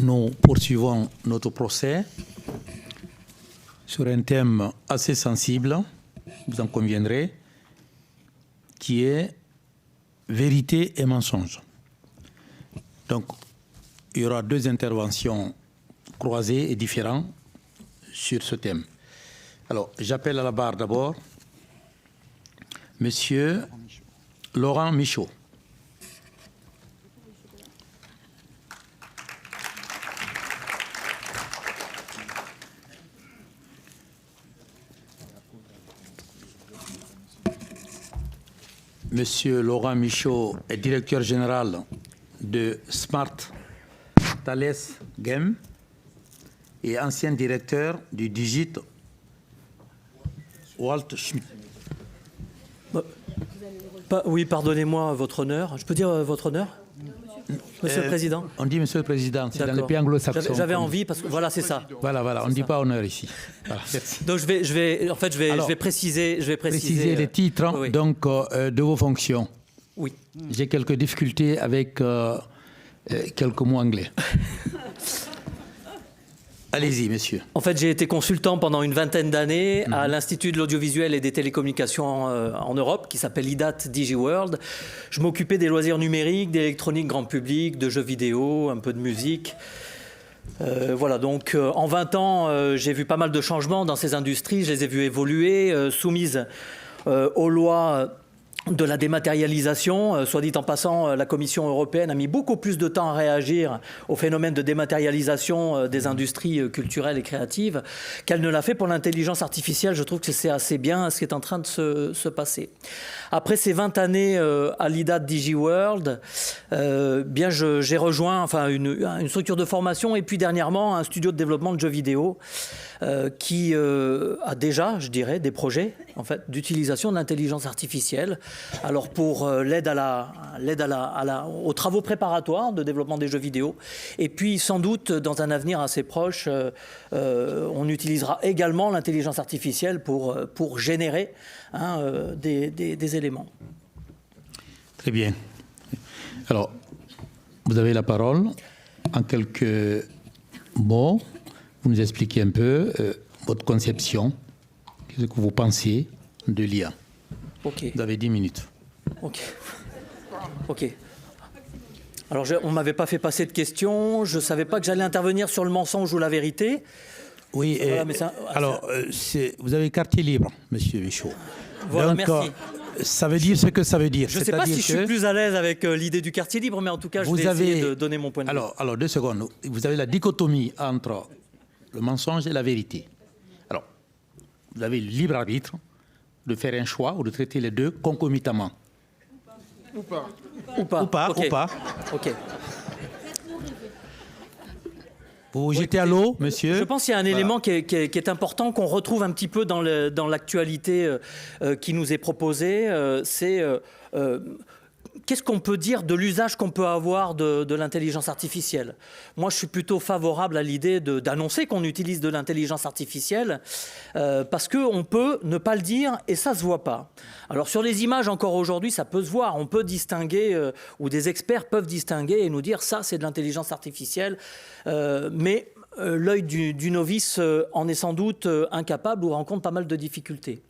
nous poursuivons notre procès sur un thème assez sensible, vous en conviendrez, qui est vérité et mensonge. Donc, il y aura deux interventions croisées et différentes sur ce thème. Alors, j'appelle à la barre d'abord Monsieur Laurent Michaud. Monsieur Laurent Michaud est directeur général de Smart Thales Game et ancien directeur du Digit Walt Schmidt. Oui, pardonnez-moi, votre honneur. Je peux dire votre honneur, Monsieur le Président? On dit Monsieur le Président, c'est dans les pays anglo-saxons. J'avais envie, parce que voilà, c'est ça. Voilà, on ne dit ça. Pas honneur ici. Voilà, donc je vais préciser les titres, hein, oui. Donc, de vos fonctions. Oui. J'ai quelques difficultés avec quelques mots anglais. Allez-y, monsieur. En fait, j'ai été consultant pendant une vingtaine d'années à l'Institut de l'audiovisuel et des télécommunications en Europe, qui s'appelle IDAT DigiWorld. Je m'occupais des loisirs numériques, d'électronique grand public, de jeux vidéo, un peu de musique. Voilà, donc en 20 ans, j'ai vu pas mal de changements dans ces industries. Je les ai vues évoluer, soumises aux lois de la dématérialisation. Soit dit en passant, la Commission européenne a mis beaucoup plus de temps à réagir au phénomène de dématérialisation des industries culturelles et créatives qu'elle ne l'a fait pour l'intelligence artificielle. Je trouve que c'est assez bien ce qui est en train de se passer. Après ces 20 années à l'IDAT DigiWorld, j'ai rejoint une structure de formation et puis dernièrement un studio de développement de jeux vidéo qui a déjà, je dirais, des projets en fait, d'utilisation de l'intelligence artificielle. Alors pour l'aide aux travaux préparatoires de développement des jeux vidéo, et puis sans doute dans un avenir assez proche, on utilisera également l'intelligence artificielle pour générer des éléments. Très bien. Alors, vous avez la parole. En quelques mots, vous nous expliquez un peu votre conception, ce que vous pensez de l'IA. Okay. Vous avez 10 minutes. OK. Alors, on ne m'avait pas fait passer de questions. Je ne savais pas que j'allais intervenir sur le mensonge ou la vérité. Oui, alors, vous avez quartier libre, monsieur Michaud. Voilà, donc, merci. Ça veut dire ce que ça veut dire. Je ne sais pas si je suis plus à l'aise avec l'idée du quartier libre, mais en tout cas, je vais essayer de donner mon point de vue. Alors, 2 secondes. Vous avez la dichotomie entre le mensonge et la vérité. Alors, vous avez le libre arbitre de faire un choix ou de traiter les deux concomitamment. Ou pas. OK. Vous vous jetez à l'eau, monsieur. Je pense qu'il y a un élément qui est important, qu'on retrouve un petit peu dans l'actualité qui nous est proposée. C'est qu'est-ce qu'on peut dire de l'usage qu'on peut avoir de l'intelligence artificielle? Moi, je suis plutôt favorable à l'idée d'annoncer qu'on utilise de l'intelligence artificielle parce qu'on peut ne pas le dire et ça ne se voit pas. Alors, sur les images, encore aujourd'hui, ça peut se voir. On peut distinguer, ou des experts peuvent distinguer et nous dire ça, c'est de l'intelligence artificielle. Mais l'œil du novice en est sans doute incapable ou rencontre pas mal de difficultés.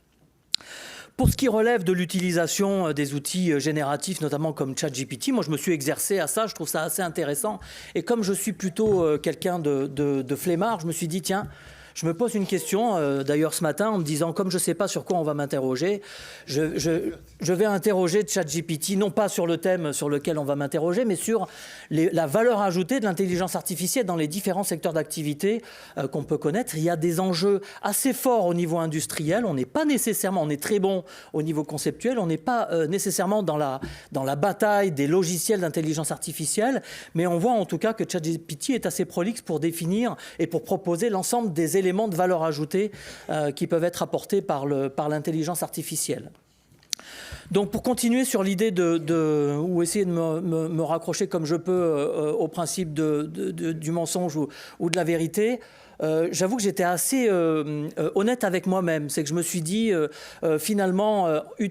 Pour ce qui relève de l'utilisation des outils génératifs, notamment comme ChatGPT, moi je me suis exercé à ça, je trouve ça assez intéressant. Et comme je suis plutôt quelqu'un de flemmard, je me suis dit tiens, je me pose une question, d'ailleurs ce matin, en me disant, comme je ne sais pas sur quoi on va m'interroger, je vais interroger ChatGPT, non pas sur le thème sur lequel on va m'interroger, mais sur la valeur ajoutée de l'intelligence artificielle dans les différents secteurs d'activité qu'on peut connaître. Il y a des enjeux assez forts au niveau industriel, on n'est pas nécessairement, on est très bon au niveau conceptuel, on n'est pas nécessairement dans la bataille des logiciels d'intelligence artificielle, mais on voit en tout cas que ChatGPT est assez prolixe pour définir et pour proposer l'ensemble des éléments de valeur ajoutée qui peuvent être apportés par l'intelligence artificielle. Donc pour continuer sur l'idée ou essayer de me raccrocher comme je peux au principe du mensonge ou de la vérité, j'avoue que j'étais assez honnête avec moi-même. C'est que je me suis dit, finalement,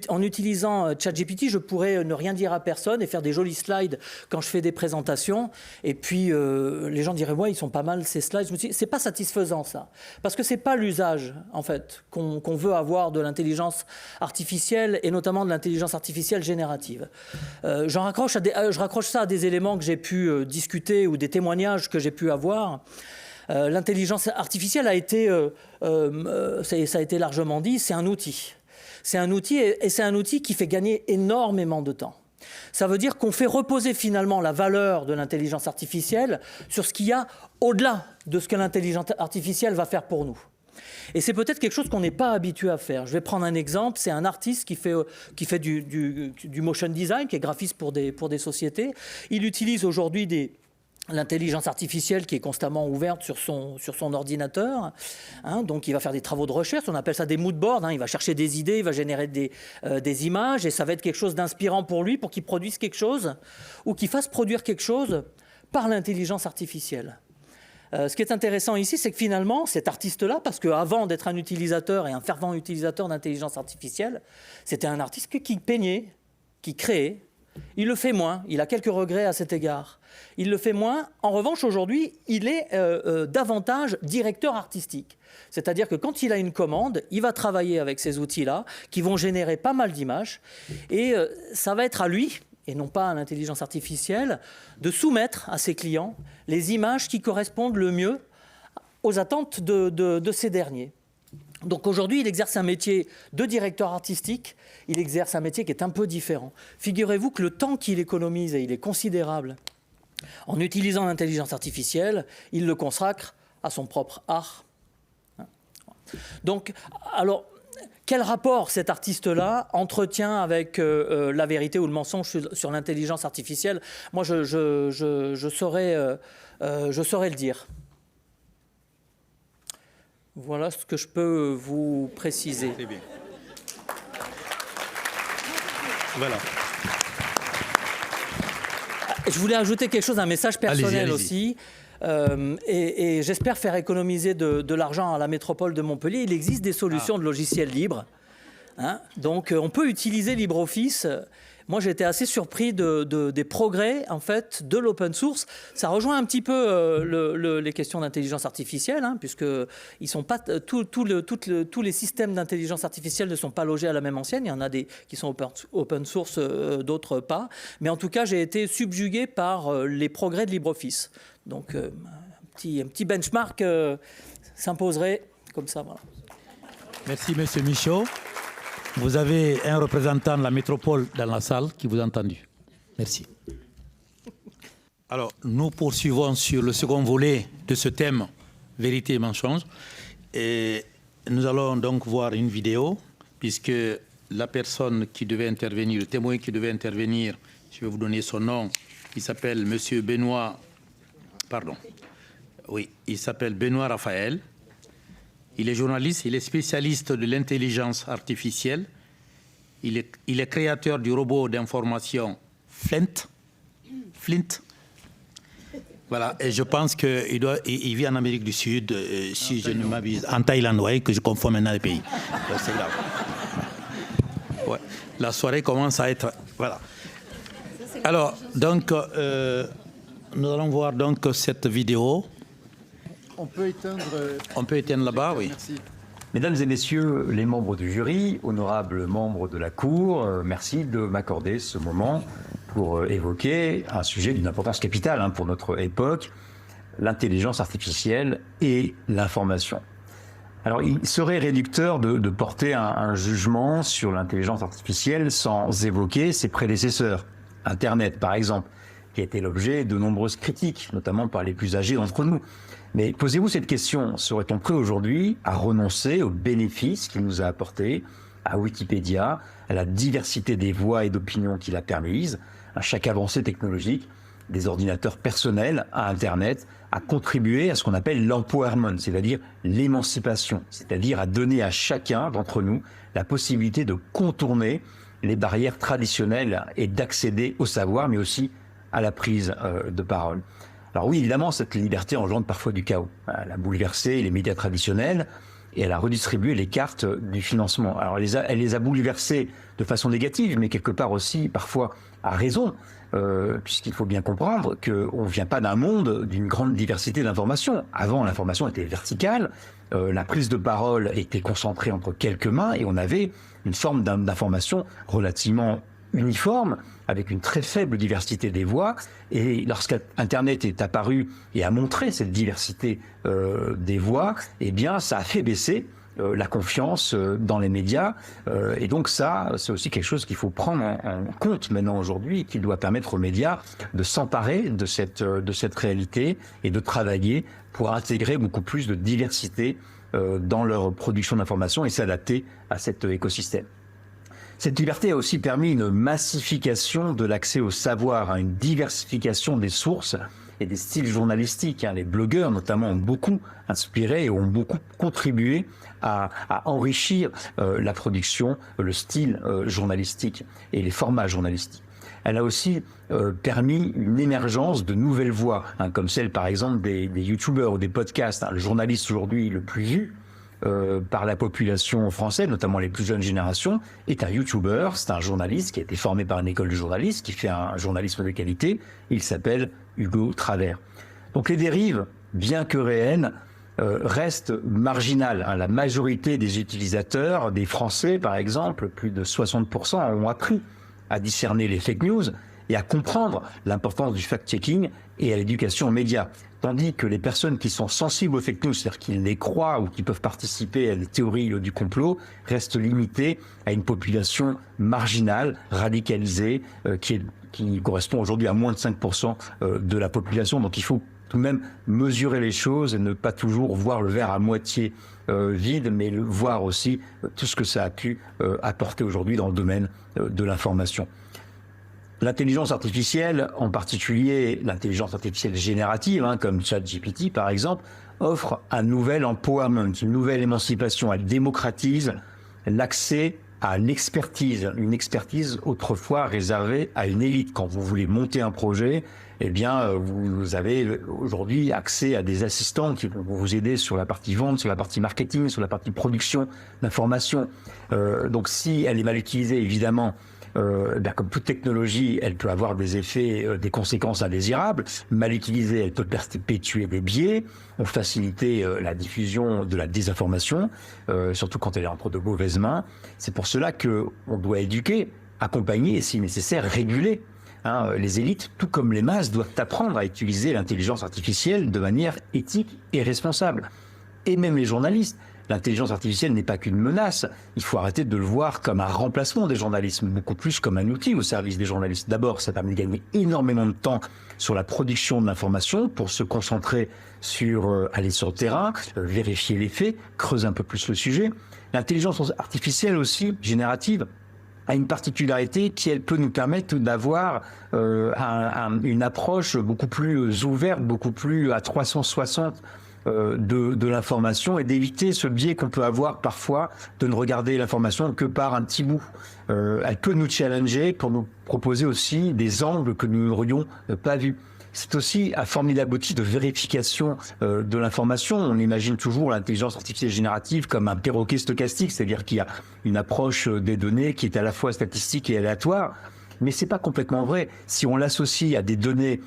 en utilisant ChatGPT, je pourrais ne rien dire à personne et faire des jolis slides quand je fais des présentations. Et puis, les gens diraient, ouais, ils sont pas mal ces slides. Je me suis dit, c'est pas satisfaisant ça. Parce que c'est pas l'usage, en fait, qu'on veut avoir de l'intelligence artificielle et notamment de l'intelligence artificielle générative. Je raccroche ça à des éléments que j'ai pu discuter ou des témoignages que j'ai pu avoir. L'intelligence artificielle a été, ça a été largement dit, c'est un outil. C'est un outil et c'est un outil qui fait gagner énormément de temps. Ça veut dire qu'on fait reposer finalement la valeur de l'intelligence artificielle sur ce qu'il y a au-delà de ce que l'intelligence artificielle va faire pour nous. Et c'est peut-être quelque chose qu'on n'est pas habitué à faire. Je vais prendre un exemple, c'est un artiste qui fait du motion design, qui est graphiste pour des sociétés. Il utilise aujourd'hui l'intelligence artificielle qui est constamment ouverte sur son ordinateur. Donc il va faire des travaux de recherche, on appelle ça des mood boards. Il va chercher des idées, il va générer des images et ça va être quelque chose d'inspirant pour lui, pour qu'il produise quelque chose ou qu'il fasse produire quelque chose par l'intelligence artificielle. Ce qui est intéressant ici, c'est que finalement, cet artiste-là, parce qu'avant d'être un utilisateur et un fervent utilisateur d'intelligence artificielle, c'était un artiste qui peignait, qui créait. Il le fait moins, il a quelques regrets à cet égard. Il le fait moins. En revanche, aujourd'hui, il est davantage directeur artistique. C'est-à-dire que quand il a une commande, il va travailler avec ces outils-là qui vont générer pas mal d'images. Et ça va être à lui, et non pas à l'intelligence artificielle, de soumettre à ses clients les images qui correspondent le mieux aux attentes de ces derniers. Donc aujourd'hui, il exerce un métier de directeur artistique, il exerce un métier qui est un peu différent. Figurez-vous que le temps qu'il économise, et il est considérable, en utilisant l'intelligence artificielle, il le consacre à son propre art. Donc, alors, quel rapport cet artiste-là entretient avec la vérité ou le mensonge sur l'intelligence artificielle? Moi, je saurais le dire. Voilà ce que je peux vous préciser. Très bien. Voilà. Je voulais ajouter quelque chose, un message personnel allez-y. aussi. Et j'espère faire économiser de l'argent à la métropole de Montpellier. Il existe des solutions de logiciels libres. Donc, on peut utiliser LibreOffice. Moi, j'ai été assez surpris des progrès, en fait, de l'open source. Ça rejoint un petit peu les questions d'intelligence artificielle, puisque ils sont pas, tous les systèmes d'intelligence artificielle ne sont pas logés à la même enseigne. Il y en a des qui sont open source, d'autres pas. Mais en tout cas, j'ai été subjugué par les progrès de LibreOffice. Donc, un petit benchmark s'imposerait comme ça. Voilà. Merci, Monsieur Michaud. Vous avez un représentant de la métropole dans la salle qui vous a entendu. Merci. Alors, nous poursuivons sur le second volet de ce thème, vérité et mensonge. Et nous allons donc voir une vidéo, puisque la personne qui devait intervenir, le témoin qui devait intervenir, je vais vous donner son nom, il s'appelle Monsieur Benoît, il s'appelle Benoît Raphaël. Il est journaliste, il est spécialiste de l'intelligence artificielle. Il est créateur du robot d'information Flint. Voilà, et je pense qu'il vit en Amérique du Sud, si je ne m'abuse, en Thaïlande, ouais, que je confonds maintenant les pays. C'est grave. Ouais. La soirée commence à être... Voilà. Alors, donc, nous allons voir donc cette vidéo. On peut éteindre là-bas, oui. Merci. Mesdames et messieurs les membres du jury, honorables membres de la Cour, merci de m'accorder ce moment pour évoquer un sujet d'une importance capitale pour notre époque, l'intelligence artificielle et l'information. Alors, il serait réducteur de porter un jugement sur l'intelligence artificielle sans évoquer ses prédécesseurs, Internet par exemple, qui a été l'objet de nombreuses critiques, notamment par les plus âgés d'entre nous. Mais posez-vous cette question, serait-on prêt aujourd'hui à renoncer aux bénéfices qu'il nous a apportés, à Wikipédia, à la diversité des voix et d'opinions qu'il a permises, à chaque avancée technologique, des ordinateurs personnels à Internet, à contribuer à ce qu'on appelle l'empowerment, c'est-à-dire l'émancipation, c'est-à-dire à donner à chacun d'entre nous la possibilité de contourner les barrières traditionnelles et d'accéder au savoir, mais aussi à la prise de parole. Alors oui, évidemment, cette liberté engendre parfois du chaos. Elle a bouleversé les médias traditionnels et elle a redistribué les cartes du financement. Alors elle les a bouleversées de façon négative, mais quelque part aussi parfois à raison, puisqu'il faut bien comprendre qu'on ne vient pas d'un monde d'une grande diversité d'informations. Avant, l'information était verticale, la prise de parole était concentrée entre quelques mains et on avait une forme d'information relativement uniforme, avec une très faible diversité des voix. Et lorsqu'Internet est apparu et a montré cette diversité des voix, eh bien, ça a fait baisser la confiance dans les médias. Et donc ça, c'est aussi quelque chose qu'il faut prendre en compte maintenant aujourd'hui, qui doit permettre aux médias de s'emparer de cette réalité et de travailler pour intégrer beaucoup plus de diversité dans leur production d'informations et s'adapter à cet écosystème. Cette liberté a aussi permis une massification de l'accès au savoir, une diversification des sources et des styles journalistiques. Les blogueurs, notamment, ont beaucoup inspiré et ont beaucoup contribué à enrichir la production, le style journalistique et les formats journalistiques. Elle a aussi permis une émergence de nouvelles voix, comme celle, par exemple, des youtubeurs ou des podcasts. Le journaliste aujourd'hui le plus vu par la population française, notamment les plus jeunes générations, est un youtubeur, c'est un journaliste qui a été formé par une école de journalistes, qui fait un journalisme de qualité. Il s'appelle Hugo Travers. Donc les dérives, bien que réelles, restent marginales. La majorité des utilisateurs, des Français par exemple, plus de 60% ont appris à discerner les fake news et à comprendre l'importance du fact-checking et à l'éducation aux médias. Tandis que les personnes qui sont sensibles aux fake news, c'est-à-dire qu'ils les croient ou qui peuvent participer à des théories du complot, restent limitées à une population marginale, radicalisée, qui correspond aujourd'hui à moins de 5% de la population. Donc il faut tout de même mesurer les choses et ne pas toujours voir le verre à moitié vide, mais voir aussi tout ce que ça a pu apporter aujourd'hui dans le domaine de l'information. L'intelligence artificielle, en particulier l'intelligence artificielle générative, comme ChatGPT par exemple, offre un nouvel empowerment, une nouvelle émancipation. Elle démocratise l'accès à l'expertise, une expertise autrefois réservée à une élite. Quand vous voulez monter un projet, eh bien, vous avez aujourd'hui accès à des assistants qui vont vous aider sur la partie vente, sur la partie marketing, sur la partie production d'informations. Donc si elle est mal utilisée, évidemment, comme toute technologie, elle peut avoir des effets, des conséquences indésirables. Mal utilisée, elle peut perpétuer des biais, faciliter la diffusion de la désinformation, surtout quand elle est entre de mauvaises mains. C'est pour cela qu'on doit éduquer, accompagner et, si nécessaire, réguler. Les élites, tout comme les masses, doivent apprendre à utiliser l'intelligence artificielle de manière éthique et responsable. Et même les journalistes. L'intelligence artificielle n'est pas qu'une menace. Il faut arrêter de le voir comme un remplacement des journalistes, beaucoup plus comme un outil au service des journalistes. D'abord, ça permet de gagner énormément de temps sur la production de l'information pour se concentrer sur aller sur le terrain, vérifier les faits, creuser un peu plus le sujet. L'intelligence artificielle aussi, générative, a une particularité qui, elle, peut nous permettre d'avoir une approche beaucoup plus ouverte, beaucoup plus à 360 de l'information et d'éviter ce biais qu'on peut avoir parfois de ne regarder l'information que par un petit bout. Elle peut nous challenger pour nous proposer aussi des angles que nous n'aurions pas vus. C'est aussi un formidable outil de vérification de l'information. On imagine toujours l'intelligence artificielle générative comme un perroquet stochastique, c'est-à-dire qu'il y a une approche des données qui est à la fois statistique et aléatoire. Mais c'est pas complètement vrai. Si on l'associe à des données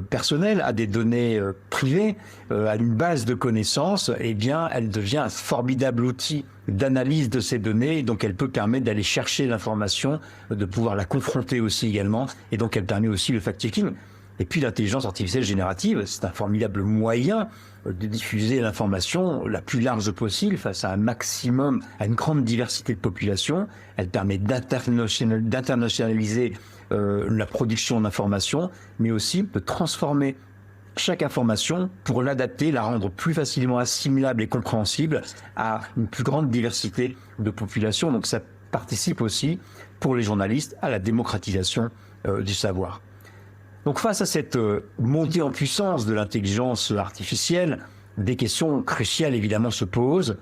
personnelles, à des données privées, à une base de connaissances, eh bien, elle devient un formidable outil d'analyse de ces données. Donc, elle peut permettre d'aller chercher l'information, de pouvoir la confronter aussi également. Et donc, elle permet aussi le fact-checking. Et puis l'intelligence artificielle générative, c'est un formidable moyen de diffuser l'information la plus large possible face à un maximum, à une grande diversité de population. Elle permet d'internationaliser la production d'informations, mais aussi de transformer chaque information pour l'adapter, la rendre plus facilement assimilable et compréhensible à une plus grande diversité de populations. Donc ça participe aussi, pour les journalistes, à la démocratisation du savoir. Donc face à cette montée en puissance de l'intelligence artificielle, des questions cruciales évidemment se posent.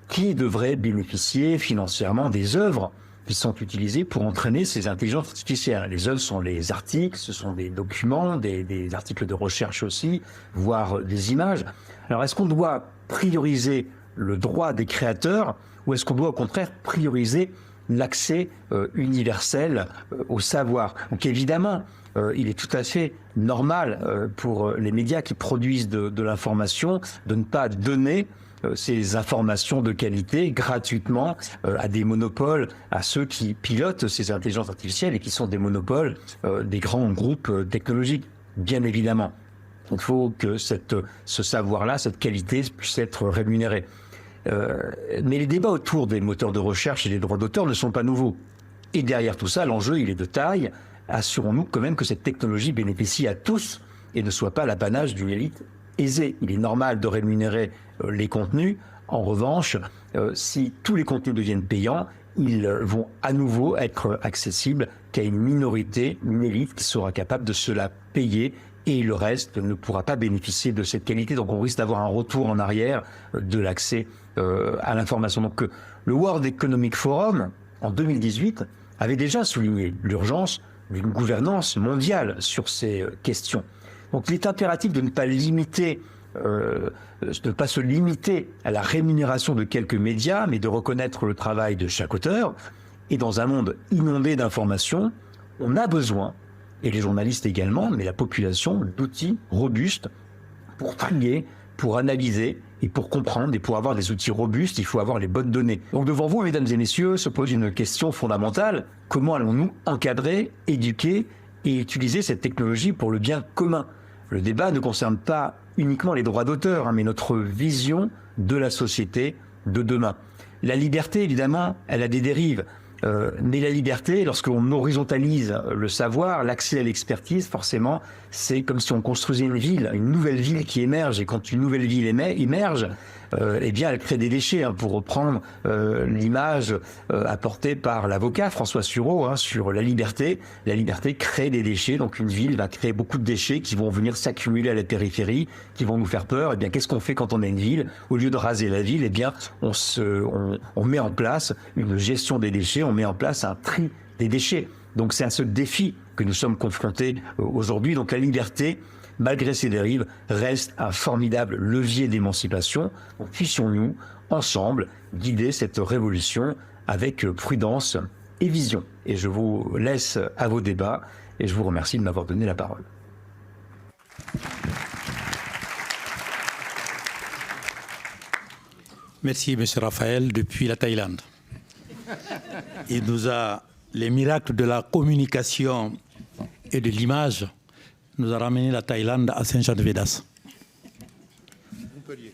Qui devrait bénéficier financièrement des œuvres qui sont utilisés pour entraîner ces intelligences artificielles. Les œuvres sont les articles, ce sont des documents, des articles de recherche aussi, voire des images. Alors, est-ce qu'on doit prioriser le droit des créateurs ou est-ce qu'on doit au contraire prioriser l'accès universel au savoir? Donc évidemment, il est tout à fait normal pour les médias qui produisent de l'information de ne pas donner ces informations de qualité gratuitement à des monopoles, à ceux qui pilotent ces intelligences artificielles et qui sont des monopoles des grands groupes technologiques, bien évidemment. Il faut que ce savoir-là, cette qualité puisse être rémunérée. Mais les débats autour des moteurs de recherche et des droits d'auteur ne sont pas nouveaux. Et derrière tout ça, l'enjeu, il est de taille. Assurons-nous quand même que cette technologie bénéficie à tous et ne soit pas l'apanage d'une élite aisée. Il est normal de rémunérer les contenus. En revanche, si tous les contenus deviennent payants, ils vont à nouveau être accessibles qu'à une minorité, une élite qui sera capable de se la payer et le reste ne pourra pas bénéficier de cette qualité. Donc on risque d'avoir un retour en arrière de l'accès à l'information. Donc le World Economic Forum, en 2018, avait déjà souligné l'urgence d'une gouvernance mondiale sur ces questions. Donc il est impératif de ne pas se limiter à la rémunération de quelques médias, mais de reconnaître le travail de chaque auteur. Et dans un monde inondé d'informations, on a besoin, et les journalistes également, mais la population, d'outils robustes pour trier, pour analyser et pour comprendre. Et pour avoir des outils robustes, il faut avoir les bonnes données. Donc devant vous, mesdames et messieurs, se pose une question fondamentale. Comment allons-nous encadrer, éduquer et utiliser cette technologie pour le bien commun? Le débat ne concerne pas uniquement les droits d'auteur, mais notre vision de la société de demain. La liberté, évidemment, elle a des dérives. Mais la liberté, lorsqu'on horizontalise le savoir, l'accès à l'expertise, forcément, c'est comme si on construisait une nouvelle ville qui émerge. Et quand une nouvelle ville émerge, eh bien, elle crée des déchets. Pour reprendre l'image apportée par l'avocat François Sureau sur la liberté crée des déchets. Donc une ville va créer beaucoup de déchets qui vont venir s'accumuler à la périphérie, qui vont nous faire peur. Eh bien, qu'est-ce qu'on fait quand on a une ville? Au lieu de raser la ville, eh bien, on met en place une gestion des déchets, on met en place un tri des déchets. Donc c'est à ce défi que nous sommes confrontés aujourd'hui. Donc la liberté, malgré ses dérives, reste un formidable levier d'émancipation. Donc puissions-nous, ensemble, guider cette révolution avec prudence et vision. Et je vous laisse à vos débats et je vous remercie de m'avoir donné la parole. Merci, M. Raphaël, depuis la Thaïlande. Il nous a, les miracles de la communication et de l'image, nous a ramené la Thaïlande à Saint-Jean-de-Védas. Montpellier.